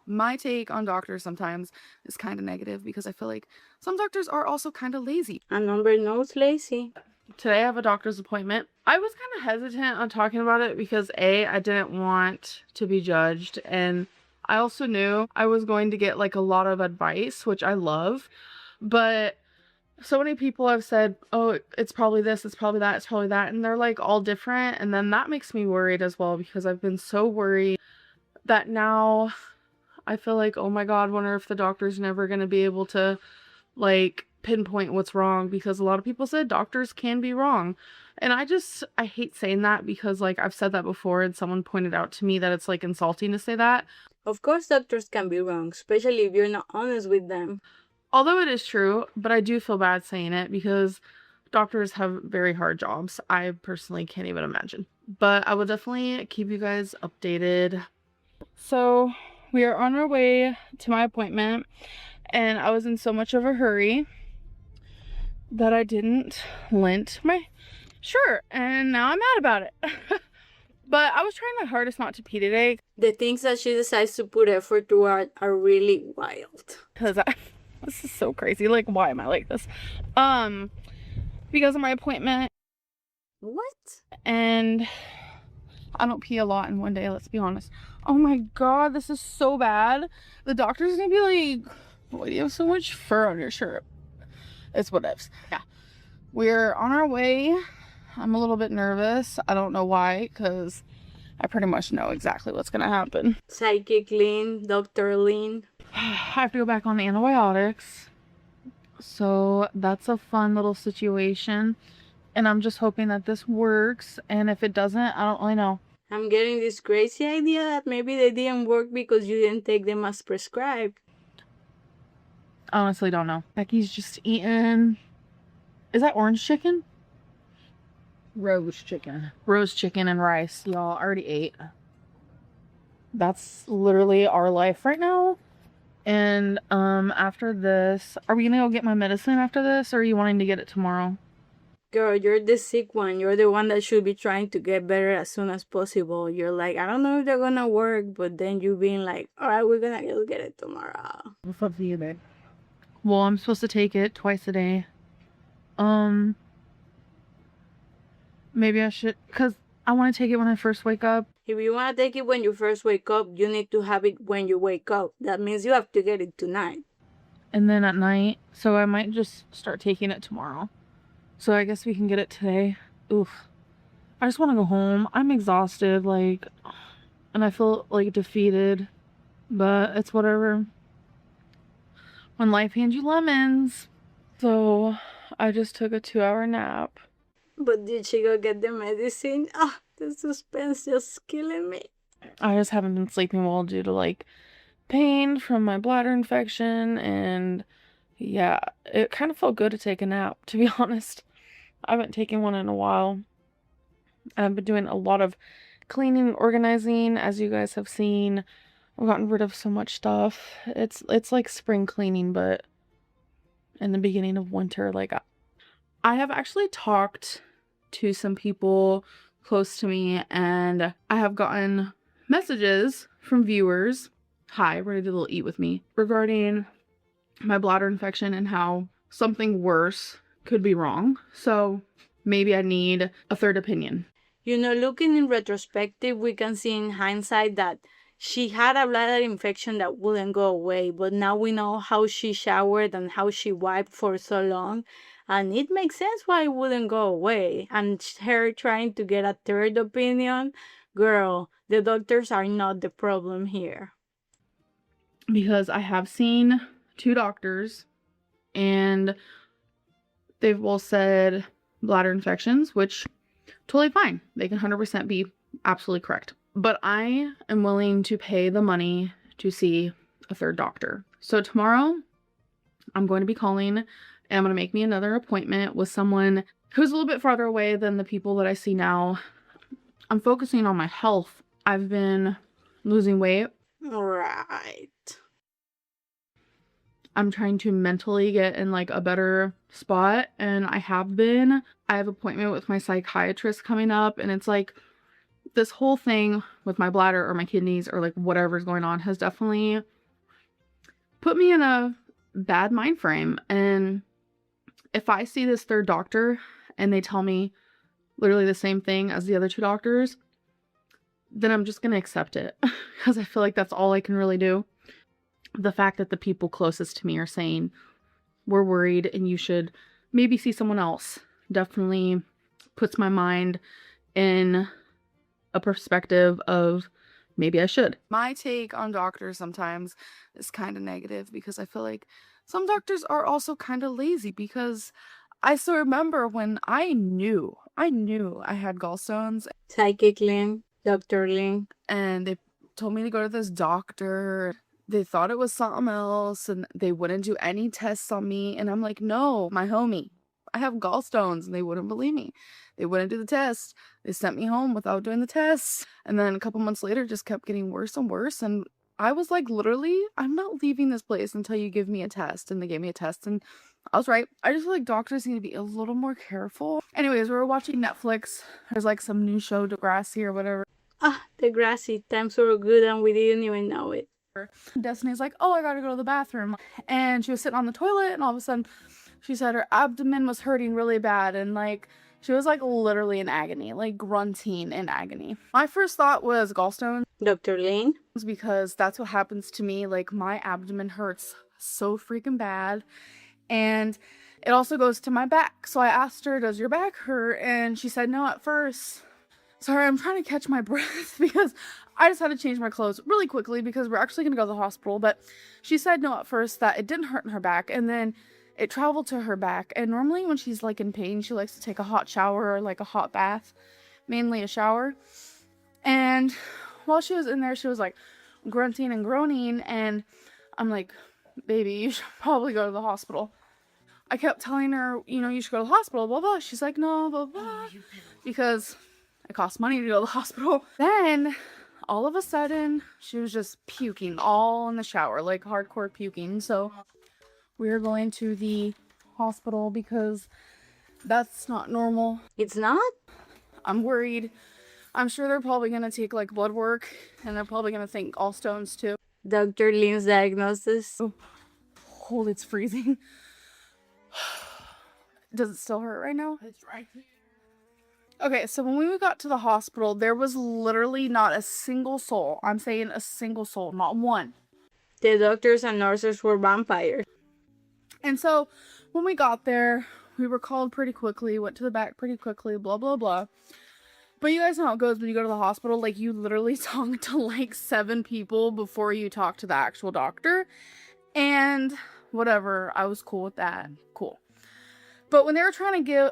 My take on doctors sometimes is kind of negative because I feel like some doctors are also kind of lazy. And number knows lazy. Today I have a doctor's appointment. I was kind of hesitant on talking about it because A, I didn't want to be judged, and I also knew I was going to get like a lot of advice, which I love, but so many people have said, oh, it's probably this, it's probably that, it's probably that, and they're like all different, and then that makes me worried as well because I've been so worried that now I feel like, oh my God, wonder if the doctor's never going to be able to like pinpoint what's wrong, because a lot of people said doctors can be wrong. And I hate saying that because like I've said that before and someone pointed out to me that it's like insulting to say that. Of course doctors can be wrong, especially if you're not honest with them. Although it is true, but I do feel bad saying it because doctors have very hard jobs. I personally can't even imagine. But I will definitely keep you guys updated. So we are on our way to my appointment, and I was in so much of a hurry that I didn't lint my shirt, and now I'm mad about it. But I was trying my hardest not to pee today. The things that she decides to put effort to are really wild. Because this is so crazy. Like, why am I like this? Because of my appointment. What? And I don't pee a lot in one day, let's be honest. Oh my God, this is so bad. The doctor's gonna be like, why do you have so much fur on your shirt? It's whatevs. Yeah. We're on our way. I'm a little bit nervous. I don't know why, because I pretty much know exactly what's gonna happen. Psychic Lynn, Dr. Lynn. I have to go back on antibiotics. So that's a fun little situation. And I'm just hoping that this works. And if it doesn't, I don't really know. I'm getting this crazy idea that maybe they didn't work because you didn't take them as prescribed. I honestly don't know. Becky's just eating. Is that orange chicken? Roast chicken. Roast chicken and rice. Y'all already ate. That's literally our life right now. And after this, are we gonna go get my medicine after this, or are you wanting to get it tomorrow? Girl, you're the sick one. You're the one that should be trying to get better as soon as possible. You're like, I don't know if they're gonna work, but then you being like, all right, we're gonna go get it tomorrow. What's up to you, babe? Well, I'm supposed to take it twice a day. Maybe I should, because I want to take it when I first wake up. If you want to take it when you first wake up, you need to have it when you wake up. That means you have to get it tonight. And then at night. So I might just start taking it tomorrow. So I guess we can get it today. Oof. I just want to go home. I'm exhausted, like, and I feel like defeated. But it's whatever. When life hands you lemons. So I just took a 2-hour nap. But did she go get the medicine? Ah, the suspense just killing me. I just haven't been sleeping well due to like pain from my bladder infection, and yeah, it kind of felt good to take a nap, to be honest. I haven't taken one in a while. And I've been doing a lot of cleaning, organizing, as you guys have seen. I've gotten rid of so much stuff. It's like spring cleaning, but in the beginning of winter. Like, I have actually talked to some people close to me, and I have gotten messages from viewers, hi, ready to do a little eat with me, regarding my bladder infection and how something worse could be wrong. So maybe I need a third opinion. You know, looking in retrospective, we can see in hindsight that she had a bladder infection that wouldn't go away, but now we know how she showered and how she wiped for so long, and it makes sense why it wouldn't go away. And her trying to get a third opinion, girl, the doctors are not the problem here. Because I have seen 2 doctors, and they've both said bladder infections, which totally fine. They can 100% be absolutely correct. But I am willing to pay the money to see a third doctor. So tomorrow, I'm going to be calling, and I'm going to make me another appointment with someone who's a little bit farther away than the people that I see now. I'm focusing on my health. I've been losing weight. Right. I'm trying to mentally get in like a better spot, and I have been. I have an appointment with my psychiatrist coming up, and it's like this whole thing with my bladder or my kidneys or like whatever's going on has definitely put me in a bad mind frame. And if I see this third doctor and they tell me literally the same thing as the other two doctors, then I'm just going to accept it because I feel like that's all I can really do. The fact that the people closest to me are saying, we're worried and you should maybe see someone else, definitely puts my mind in a perspective of maybe I should. My take on doctors sometimes is kind of negative because I feel like some doctors are also kind of lazy, because I still remember when I knew I had gallstones. Psychic Lynn, Dr. Lynn. And they told me to go to this doctor. They thought it was something else and they wouldn't do any tests on me. And I'm like, no, my homie, I have gallstones. And they wouldn't believe me. They wouldn't do the test. They sent me home without doing the tests. And then a couple months later, it just kept getting worse and worse. And I was like, literally, I'm not leaving this place until you give me a test. And they gave me a test and I was right. I just feel like doctors need to be a little more careful. Anyways, we were watching Netflix. There's like some new show, Degrassi or whatever. Degrassi, times were good and we didn't even know it. Destiny's like, oh, I gotta go to the bathroom. And she was sitting on the toilet and all of a sudden she said her abdomen was hurting really bad. And like, she was like literally in agony, like grunting in agony. My first thought was gallstones. Dr. Lynn? Because that's what happens to me. Like my abdomen hurts so freaking bad. And it also goes to my back. So I asked her, does your back hurt? And she said no at first. Sorry, I'm trying to catch my breath because I just had to change my clothes really quickly because we're actually going to go to the hospital. But she said no at first, that it didn't hurt in her back. And then it traveled to her back. And normally when she's like in pain, she likes to take a hot shower or like a hot bath, mainly a shower. And while she was in there, she was like grunting and groaning. And I'm like, baby, you should probably go to the hospital. I kept telling her, you know, you should go to the hospital, blah, blah. She's like, no, blah, blah. Because it costs money to go to the hospital. Then, all of a sudden, she was just puking all in the shower, like hardcore puking. So, we're going to the hospital because that's not normal. It's not? I'm worried. I'm sure they're probably going to take like blood work and they're probably going to think gallstones too. Dr. Lynn's diagnosis. Oh, it's freezing. Does it still hurt right now? It's right here. Okay, so when we got to the hospital, there was literally not a single soul. I'm saying a single soul, not one. The doctors and nurses were vampires. And so when we got there, we were called pretty quickly, went to the back pretty quickly, blah, blah, blah. But you guys know how it goes when you go to the hospital. Like, you literally talk to like 7 people before you talk to the actual doctor. And whatever, I was cool with that. Cool. But when they were trying to give,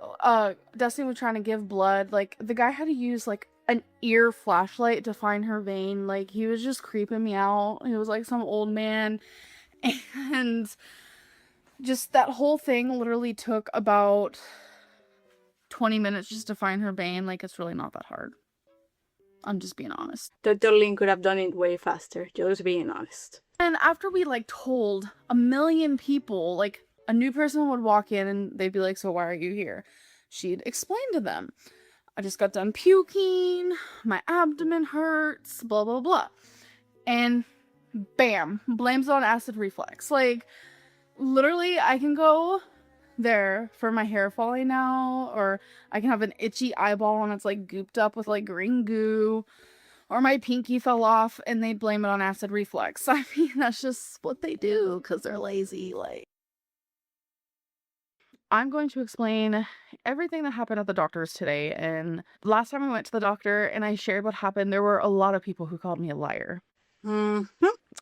Destiny was trying to give blood, like, the guy had to use, like, an ear flashlight to find her vein. Like, he was just creeping me out. He was, like, some old man. And just that whole thing literally took about 20 minutes just to find her vein. Like, it's really not that hard. I'm just being honest. Dr. Lynn could have done it way faster, just being honest. And after we, like, told a million people, like, a new person would walk in and they'd be like, so why are you here? She'd explain to them, I just got done puking, my abdomen hurts, blah, blah, blah. And bam, blames it on acid reflux. Like, literally, I can go there for my hair falling out, or I can have an itchy eyeball and it's like gooped up with like green goo, or my pinky fell off and they blame it on acid reflux. I mean, that's just what they do because they're lazy. Like, I'm going to explain everything that happened at the doctor's today. And last time I went to the doctor and I shared what happened, there were a lot of people who called me a liar.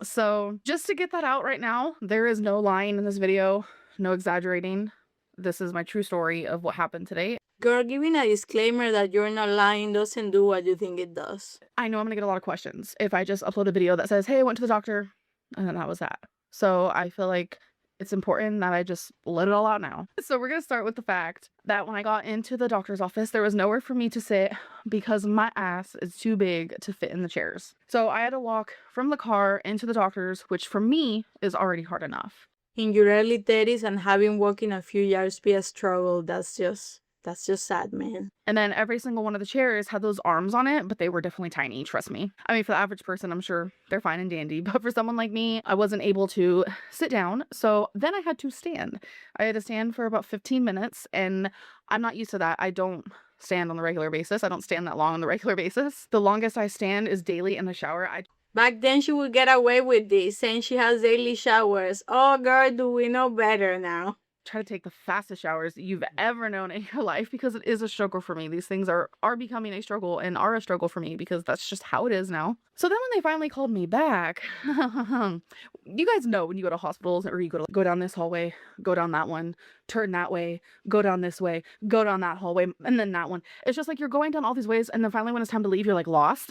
So just to get that out right now, there is no lying in this video, no exaggerating. This is my true story of what happened today. Girl, giving a disclaimer that you're not lying doesn't do what you think it does. I know I'm gonna get a lot of questions if I just upload a video that says, hey, I went to the doctor, and then that was that. So I feel like it's important that I just let it all out now. So we're gonna start with the fact that when I got into the doctor's office, there was nowhere for me to sit because my ass is too big to fit in the chairs. So I had to walk from the car into the doctor's, which for me is already hard enough. In your early 30s and having walking a few yards be a struggle, that's just... That's just sad, man. And then every single one of the chairs had those arms on it, but they were definitely tiny, trust me. I mean, for the average person, I'm sure they're fine and dandy, but for someone like me, I wasn't able to sit down. So then I had to stand. I had to stand for about 15 minutes, and I'm not used to that. I don't stand on the regular basis. I don't stand that long on the regular basis. The longest I stand is daily in the shower. Back then, she would get away with this, saying she has daily showers. Oh, girl, do we know better now? Try to take the fastest showers that you've ever known in your life, because it is a struggle for me. These things are becoming a struggle, and are a struggle for me because that's just how it is now. So then when they finally called me back, you guys know when you go to hospitals, or you go down this hallway, go down that one, turn that way, go down this way, go down that hallway, and then that one. It's just like you're going down all these ways, and then finally when it's time to leave, you're like lost.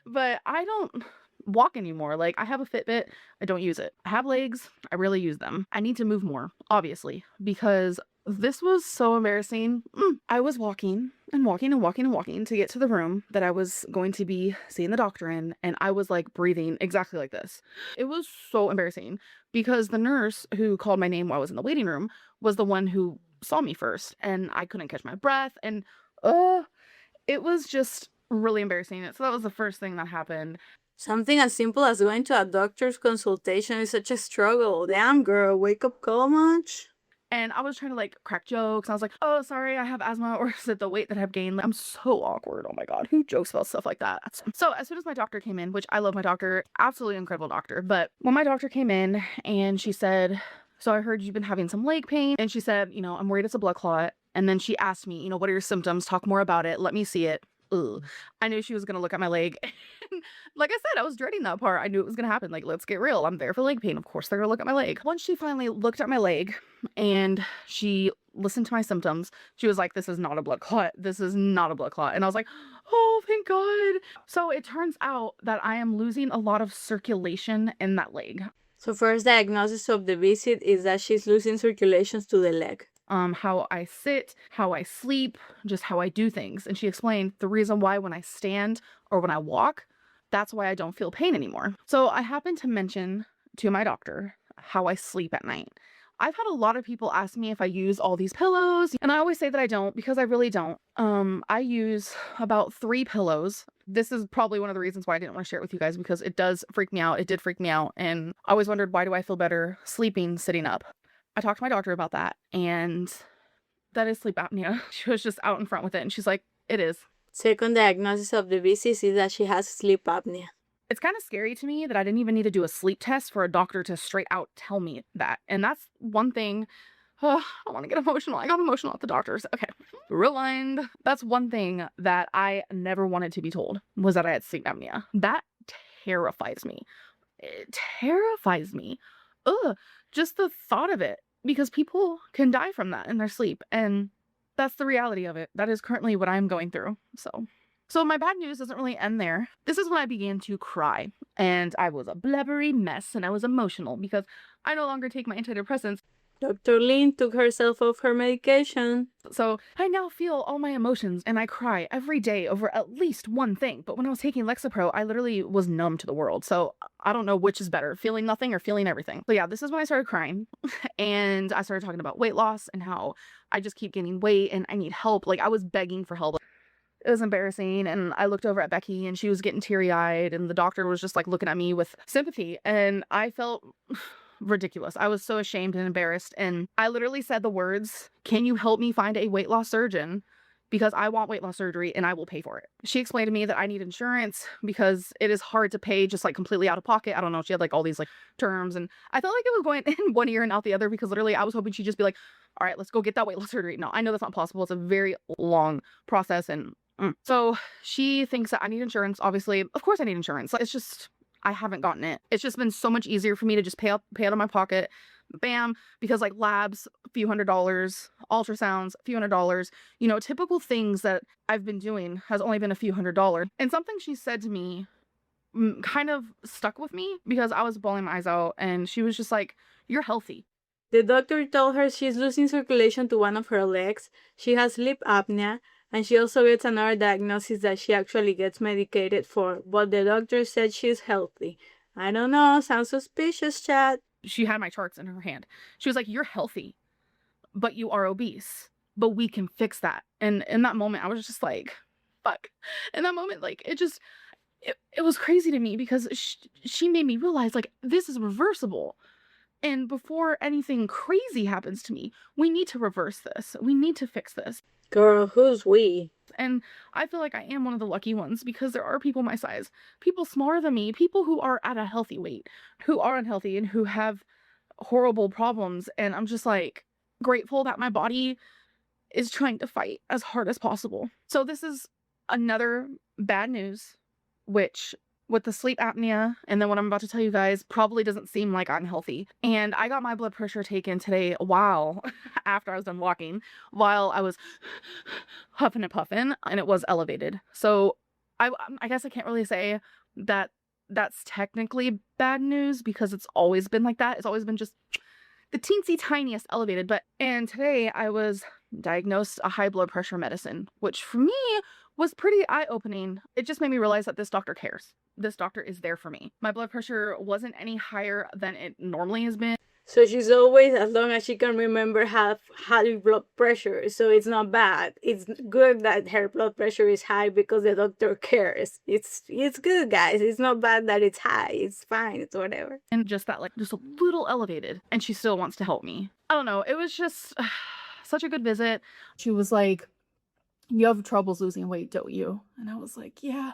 But I don't walk anymore. Like, I have a Fitbit, I don't use it. I have legs, I really use them. I need to move more, obviously, because this was so embarrassing. I was walking and walking and walking and walking to get to the room that I was going to be seeing the doctor in, and I was like breathing exactly like this. It was so embarrassing because the nurse who called my name while I was in the waiting room was the one who saw me first, and I couldn't catch my breath, and it was just really embarrassing. So that was the first thing that happened. Something as simple as going to a doctor's consultation is such a struggle. Damn, girl, wake up call much? And I was trying to like crack jokes. I was like, oh, sorry, I have asthma, or is it the weight that I've gained? Like, I'm so awkward. Oh my God, who jokes about stuff like that? So as soon as my doctor came in, which I love my doctor, absolutely incredible doctor. But when my doctor came in and she said, so I heard you've been having some leg pain. And she said, I'm worried it's a blood clot. And then she asked me, what are your symptoms? Talk more about it. Let me see it. Ugh. I knew she was gonna look at my leg. Like I said, I was dreading that part. I knew it was gonna happen. Like, let's get real. I'm there for leg pain. Of course they're gonna look at my leg. Once she finally looked at my leg and she listened to my symptoms, she was like, this is not a blood clot. This is not a blood clot. And I was like, oh, thank God. So it turns out that I am losing a lot of circulation in that leg. So first diagnosis of the visit is that she's losing circulations to the leg. How I sit, how I sleep, just how I do things. And she explained the reason why when I stand or when I walk, that's why I don't feel pain anymore. So I happened to mention to my doctor how I sleep at night. I've had a lot of people ask me if I use all these pillows, and I always say that I don't, because I really don't. I use about 3 pillows. This is probably one of the reasons why I didn't want to share it with you guys, because it does freak me out. It did freak me out. And I always wondered, why do I feel better sleeping sitting up? I talked to my doctor about that, and that is sleep apnea. She was just out in front with it, and she's like, it is. Second diagnosis of the visit is that she has sleep apnea. It's kind of scary to me that I didn't even need to do a sleep test for a doctor to straight out tell me that. And that's one thing. I don't want to get emotional. I got emotional at the doctors. Okay, rewind. That's one thing that I never wanted to be told, was that I had sleep apnea. That terrifies me. It terrifies me. Just the thought of it, because people can die from that in their sleep, and that's the reality of it. That is currently what I'm going through. So my bad news doesn't really end there. This is when I began to cry, and I was a blubbery mess, and I was emotional because I no longer take my antidepressants. Dr. Lynn took herself off her medication. So I now feel all my emotions, and I cry every day over at least one thing. But when I was taking Lexapro, I literally was numb to the world. So I don't know which is better, feeling nothing or feeling everything. So yeah, this is when I started crying and I started talking about weight loss and how I just keep gaining weight and I need help. Like, I was begging for help. It was embarrassing, and I looked over at Becky and she was getting teary-eyed, and the doctor was just like looking at me with sympathy, and I felt ridiculous. I was so ashamed and embarrassed, and I literally said the words, "Can you help me find a weight loss surgeon? Because I want weight loss surgery and I will pay for it." She explained to me that I need insurance because it is hard to pay just like completely out of pocket. I don't know. She had like all these like terms, and I felt like it was going in one ear and out the other, because literally I was hoping she'd just be like, all right, let's go get that weight loss surgery. No, I know that's not possible. It's a very long process, and so she thinks that I need insurance. Obviously, of course I need insurance. It's just, I haven't gotten it. It's just been so much easier for me to just pay out of my pocket. Bam, because like labs, a few $100s, ultrasounds, a few $100s, typical things that I've been doing has only been a few $100s. And something she said to me kind of stuck with me, because I was bawling my eyes out, and she was just like, "You're healthy." The doctor told her she's losing circulation to one of her legs, she has sleep apnea, and she also gets another diagnosis that she actually gets medicated for, but the doctor said she's healthy. I don't know, sounds suspicious, chat. She had my charts in her hand. She was like, "You're healthy, but you are obese. but we can fix that. And in that moment, I was just like, fuck. In that moment, like, it was crazy to me because she made me realize, like, this is reversible. And before anything crazy happens to me, we need to reverse this. We need to fix this. Girl, who's we? And I feel like I am one of the lucky ones because there are people my size, people smaller than me, people who are at a healthy weight, who are unhealthy and who have horrible problems. And I'm just like grateful that my body is trying to fight as hard as possible. So this is another bad news, which with the sleep apnea and then what I'm about to tell you guys probably doesn't seem like I'm healthy. And I got my blood pressure taken today while after I was done walking, while I was huffing and puffing, and it was elevated. So I guess I can't really say that that's technically bad news because it's always been like that. It's always been just the teensy tiniest elevated. And today I was diagnosed a high blood pressure medicine, which for me was pretty eye-opening. It just made me realize that this doctor cares. This doctor is there for me. My blood pressure wasn't any higher than it normally has been. So she's always, as long as she can remember, have high blood pressure. So it's not bad. It's good that her blood pressure is high because the doctor cares. It's good, guys. It's not bad that it's high. It's fine. It's whatever. And just that, like, just a little elevated. And she still wants to help me. I don't know. It was just such a good visit. She was like, you have troubles losing weight, don't you? And I was like, yeah.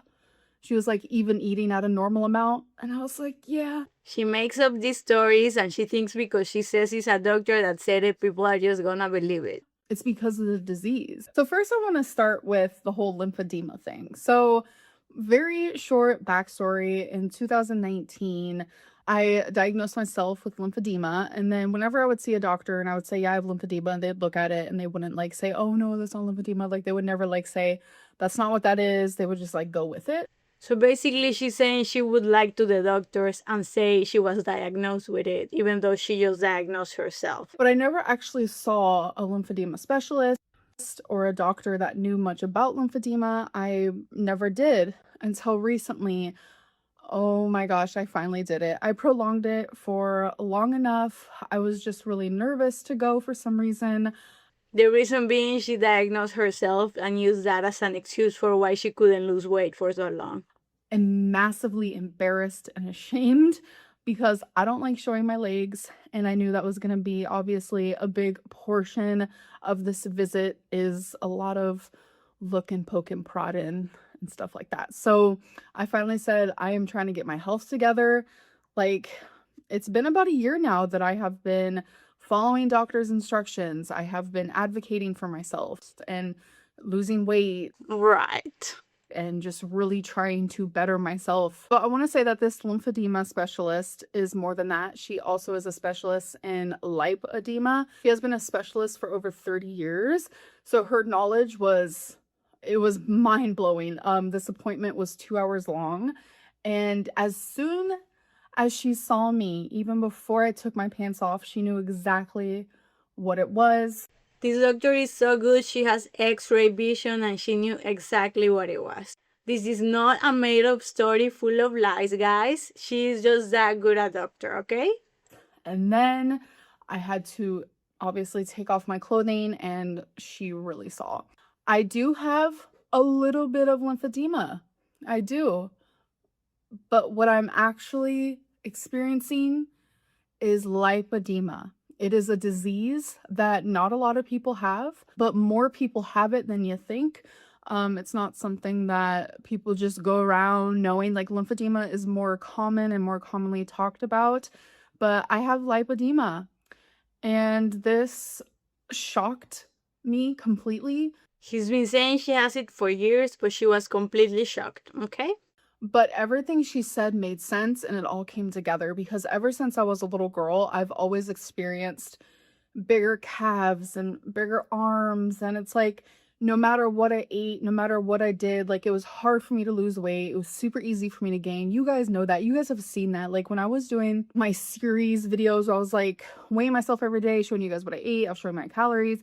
She was like, even eating at a normal amount? And I was like, yeah. She makes up these stories and she thinks because she says it's a doctor that said it, people are just gonna believe it. It's because of the disease. So first I want to start with the whole lymphedema thing. So very short backstory. In 2019, I diagnosed myself with lymphedema. And then whenever I would see a doctor and I would say, yeah, I have lymphedema, and they'd look at it and they wouldn't like say, oh no, that's not lymphedema. Like they would never like say, that's not what that is. They would just like go with it. So basically she's saying she would like to the doctors and say she was diagnosed with it, even though she just diagnosed herself. But I never actually saw a lymphedema specialist or a doctor that knew much about lymphedema. I never did until recently. Oh my gosh, I finally did it. I prolonged it for long enough. I was just really nervous to go for some reason. The reason being she diagnosed herself and used that as an excuse for why she couldn't lose weight for so long. And massively embarrassed and ashamed because I don't like showing my legs, and I knew that was going to be obviously a big portion of this visit, is a lot of look and poke and prod and stuff like that. So I finally said, I am trying to get my health together. Like, it's been about a year now that I have been following doctor's instructions. I have been advocating for myself and losing weight. Right. And just really trying to better myself. But I want to say that this lymphedema specialist is more than that. She also is a specialist in lipedema. She has been a specialist for over 30 years. So her knowledge was mind-blowing. This appointment was 2 hours long. And as soon as she saw me, even before I took my pants off, she knew exactly what it was. This doctor is so good, she has x-ray vision and she knew exactly what it was. This is not a made-up story full of lies, guys. She is just that good a doctor, okay? And then I had to obviously take off my clothing, and she really saw. I do have a little bit of lymphedema. I do. But what I'm actually experiencing is lipedema. It is a disease that not a lot of people have, but more people have it than you think. It's not something that people just go around knowing. Like, lymphedema is more common and more commonly talked about, but I have lipedema, and this shocked me completely. She's been saying she has it for years, but she was completely shocked, okay? But everything she said made sense, and it all came together because ever since I was a little girl, I've always experienced bigger calves and bigger arms. And it's like, no matter what I ate, no matter what I did, like, it was hard for me to lose weight. It was super easy for me to gain. You guys know that. You guys have seen that. Like, when I was doing my series videos, I was like weighing myself every day, showing you guys what I ate. I was showing my calories.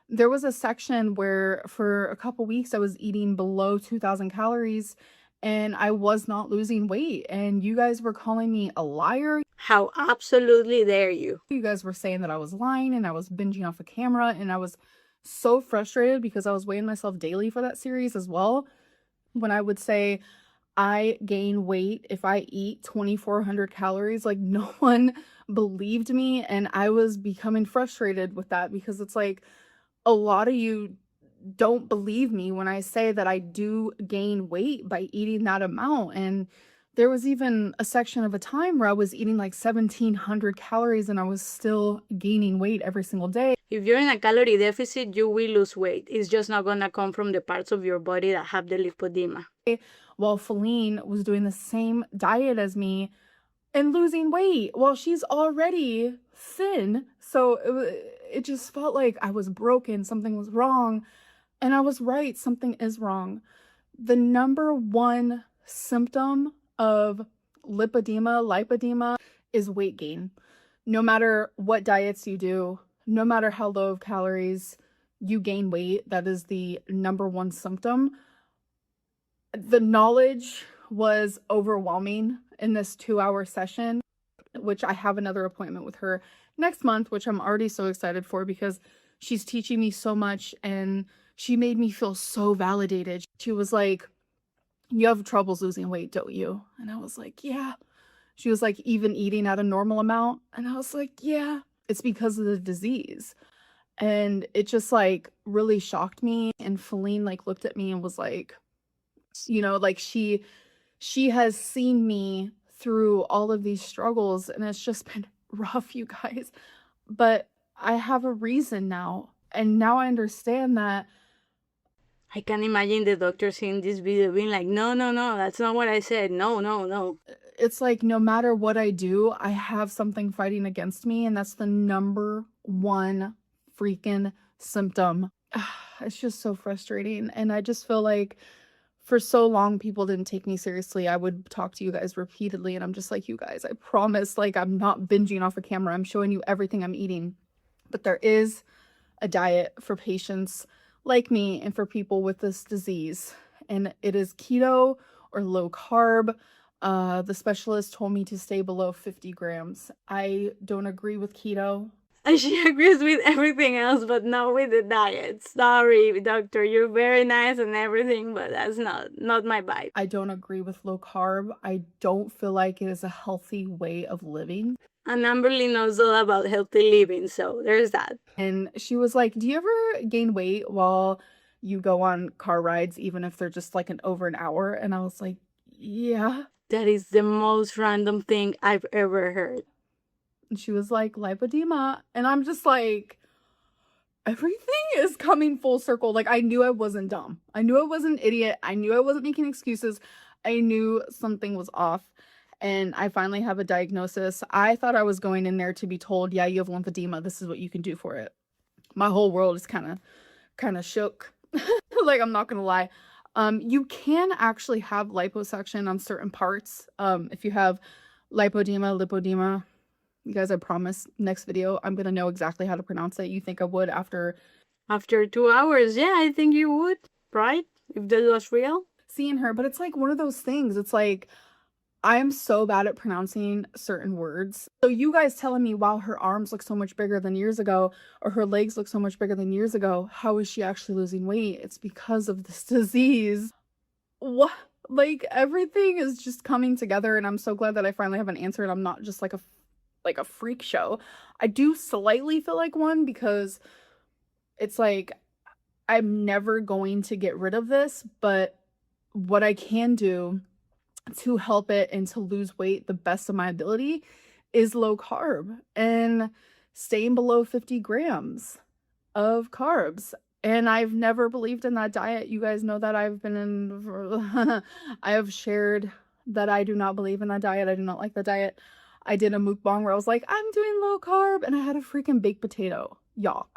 There was a section where for a couple weeks I was eating below 2,000 calories. And I was not losing weight. And you guys were calling me a liar. How absolutely dare you? You guys were saying that I was lying and I was binging off a camera and I was so frustrated because I was weighing myself daily for that series as well. When I would say I gain weight if I eat 2,400 calories, like no one believed me. And I was becoming frustrated with that because it's like a lot of you don't believe me when I say that I do gain weight by eating that amount. And there was even a section of a time where I was eating like 1,700 calories and I was still gaining weight every single day. If you're in a calorie deficit, you will lose weight. It's just not gonna come from the parts of your body that have the lipedema. While Feline was doing the same diet as me and losing weight while she's already thin. So it just felt like I was broken, something was wrong. And I was right, something is wrong. The number one symptom of lipedema is weight gain. No matter what diets you do, no matter how low of calories, you gain weight. That is the number one symptom. The knowledge was overwhelming in this 2-hour session, which I have another appointment with her next month, which I'm already so excited for because she's teaching me so much and she made me feel so validated. She was like, "You have troubles losing weight, don't you?" And I was like, "Yeah." She was like, "Even eating at a normal amount?" And I was like, "Yeah." It's because of the disease. And it just like really shocked me. And Feline like looked at me and was like, you know, like she has seen me through all of these struggles and it's just been rough, you guys. But I have a reason now. And now I understand that. I can imagine the doctor seeing this video being like, no, no, no, that's not what I said. No, no, no. It's like no matter what I do, I have something fighting against me. And that's the number one freaking symptom. It's just so frustrating. And I just feel like for so long people didn't take me seriously. I would talk to you guys repeatedly and I'm just like, you guys, I promise, like I'm not binging off a camera. I'm showing you everything I'm eating. But there is a diet for patients like me and for people with this disease. And it is keto or low carb. The specialist told me to stay below 50 grams. I don't agree with keto. And she agrees with everything else, but not with the diet. Sorry, doctor, you're very nice and everything, but that's not my vibe. I don't agree with low carb. I don't feel like it is a healthy way of living. And Amberlynn knows all about healthy living, so there's that. And she was like, "Do you ever gain weight while you go on car rides, even if they're just like over an hour?" And I was like, "Yeah." That is the most random thing I've ever heard. And she was like, "Lipedema." And I'm just like, everything is coming full circle. Like, I knew I wasn't dumb. I knew I wasn't an idiot. I knew I wasn't making excuses. I knew something was off. And I finally have a diagnosis. I thought I was going in there to be told, "Yeah, you have lymphedema. This is what you can do for it." My whole world is kind of shook. Like, I'm not gonna lie. You can actually have liposuction on certain parts. If you have lipedema. You guys, I promise, next video, I'm gonna know exactly how to pronounce it. You think I would after 2 hours? Yeah, I think you would, right? If that was real. seeing her, but it's like one of those things. It's like, I am so bad at pronouncing certain words. So you guys telling me, wow, her arms look so much bigger than years ago, or her legs look so much bigger than years ago. How is she actually losing weight? It's because of this disease. What? Like, everything is just coming together, and I'm so glad that I finally have an answer, and I'm not just like a freak show. I do slightly feel like one because it's like I'm never going to get rid of this, but what I can do to help it and to lose weight the best of my ability is low carb and staying below 50 grams of carbs. And I've never believed in that diet. You guys know that I've been in, I have shared that I do not believe in that diet. I do not like the diet. I did a mukbang where I was like, I'm doing low carb, and I had a freaking baked potato, y'all.